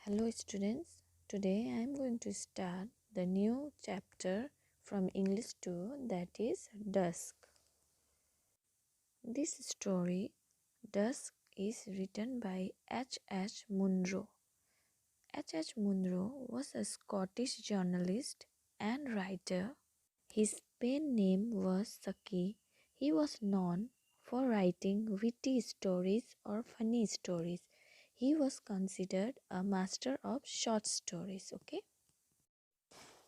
Hello students, today I am going to start the new chapter from English 2, that is Dusk. This story, Dusk, is written by H. Munro. H. Munro was a Scottish journalist and writer. His pen name was Saki. He was known for writing witty stories or funny stories. He was considered a master of short stories. Okay.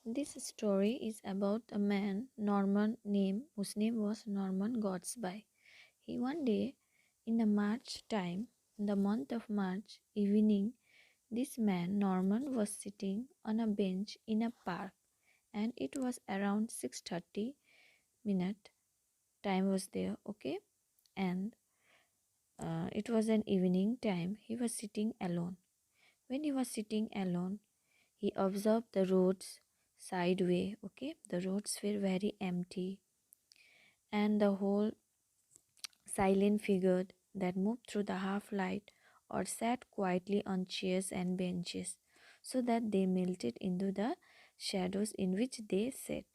This story is about a man, whose name was Norman Godsby. He one day, in the March time, in the month of March evening, this man, Norman, was sitting on a bench in a park, and it was around 6:30 minute time was there, okay, and it was an evening time. He was sitting alone. When he was sitting alone, he observed the roads sideway, okay. The roads were very empty, and the whole silent figure that moved through the half light or sat quietly on chairs and benches, so that they melted into the shadows in which they sat.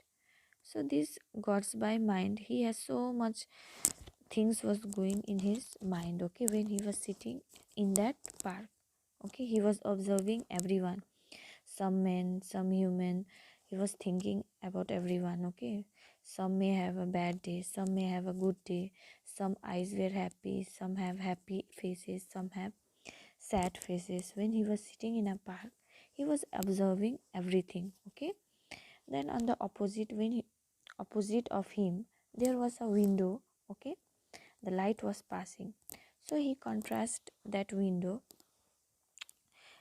So this God's by mind, he has so much things was going in his mind, okay, when he was sitting in that park, okay. He was observing everyone, some men, some human. He was thinking about everyone, okay. Some may have a bad day, some may have a good day, some eyes were happy, some have happy faces, some have sad faces. When he was sitting in a park, he was observing everything, okay. Then on the opposite of him, there was a window, okay. The light was passing, so he contrast that window.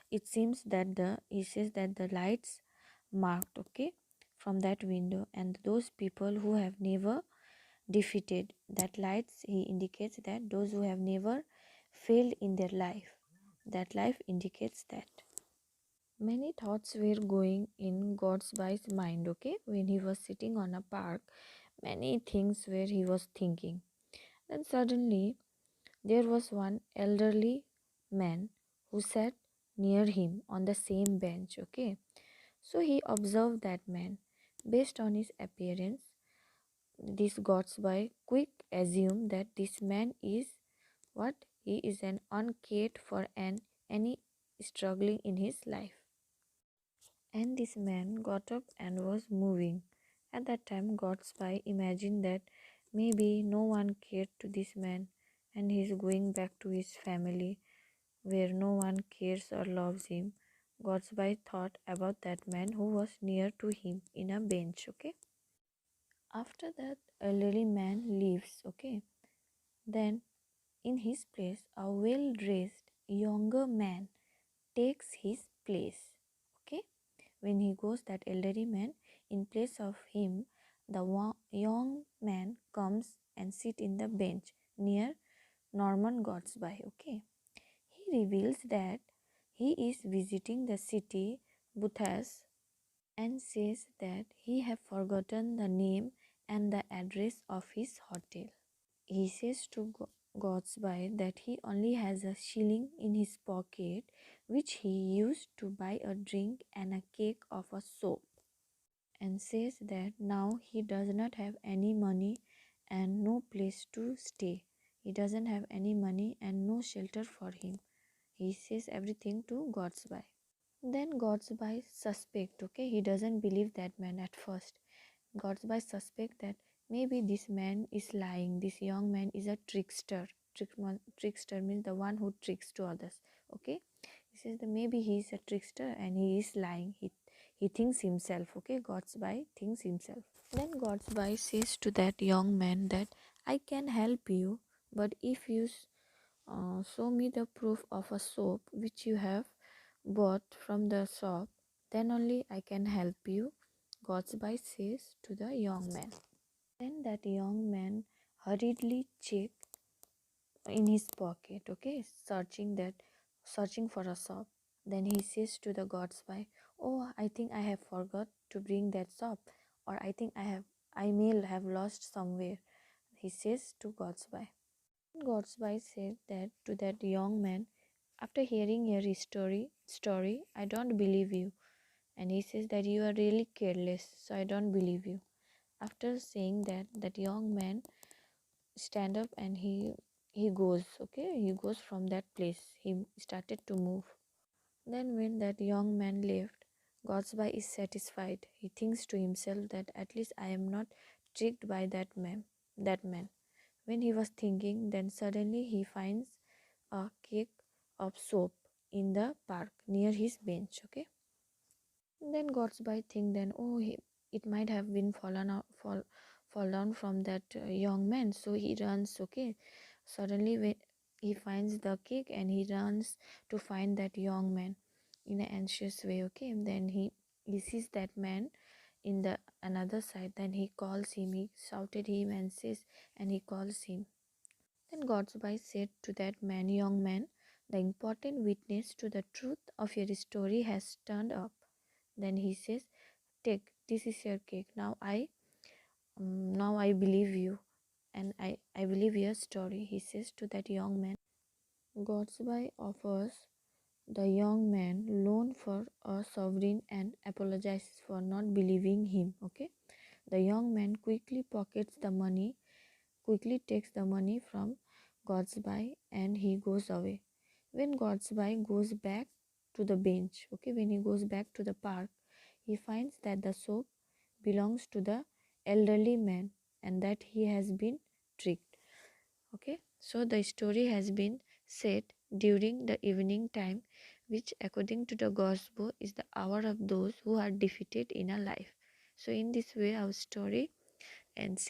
It seems that he says that the lights marked, okay, from that window, and those people who have never defeated that lights, he indicates that those who have never failed in their life, that life indicates that. Many thoughts were going in God's mind, okay. When he was sitting on a park, many things where he was thinking. Then suddenly there was one elderly man who sat near him on the same bench, okay. So he observed that man. Based on his appearance, this Godsby quick assumed that this man is what? He is an uncared for any struggling in his life. And this man got up and was moving. At that time, Godsby imagined that maybe no one cared to this man and he is going back to his family where no one cares or loves him. Godsby thought about that man who was near to him in a bench, okay. After that elderly man leaves, okay, then in his place a well-dressed younger man takes his place, okay. When he goes, that elderly man, in place of him, the young man comes and sit in the bench near Norman Godsby, okay. He reveals that he is visiting the city Buthas and says that he have forgotten the name and the address of his hotel. He says to Godsby that he only has a shilling in his pocket, which he used to buy a drink and a cake of a soap, and says that now he does not have any money and no place to stay. He doesn't have any money and no shelter for him. He says everything to Godsby. Then Godsby suspect, okay, he doesn't believe that man at first. Godsby suspect that maybe this man is lying. This young man is a trickster. Trickster means the one who tricks to others, okay. He says that maybe he is a trickster and he is lying. He thinks himself, okay. Godsby thinks himself. Then Godsby says to that young man that I can help you, but if you show me the proof of a soap which you have bought from the shop, then only I can help you, Godsby says to the young man. Then that young man hurriedly checked in his pocket, okay, searching for a soap. Then he says to the Godsby, oh, I think I have forgot to bring that soap, or I may have lost somewhere, he says to Godsby. Godsby said that to that young man, after hearing your story, story, I don't believe you. And he says that you are really careless, so I don't believe you. After saying that, that young man stand up and he goes, okay, he goes from that place. He started to move. Then when that young man left, Godsby is satisfied. He thinks to himself that at least I am not tricked by that man. When he was thinking, then suddenly he finds a cake of soap in the park near his bench. Okay. Then Godsby think then, oh, it might have been fall down from that young man. So he runs. Okay. Suddenly when he finds the cake and he runs to find that young man in an anxious way. Okay. And then he sees that man in the another side. Then he calls him. He shouted him and says, and he calls him. Then Godsby said to that man, young man, the important witness to the truth of your story has turned up. Then he says, take, this is your cake. Now I believe you, and I believe your story, he says to that young man. Godsby offers the young man loan for a sovereign and apologizes for not believing him. Okay. The young man quickly takes the money from Godsby and he goes away. When Godsby goes back to the bench, okay, when he goes back to the park, he finds that the soap belongs to the elderly man and that he has been tricked. Okay, so the story has been set during the evening time, which according to the gospel is the hour of those who are defeated in a life. So in this way our story ends.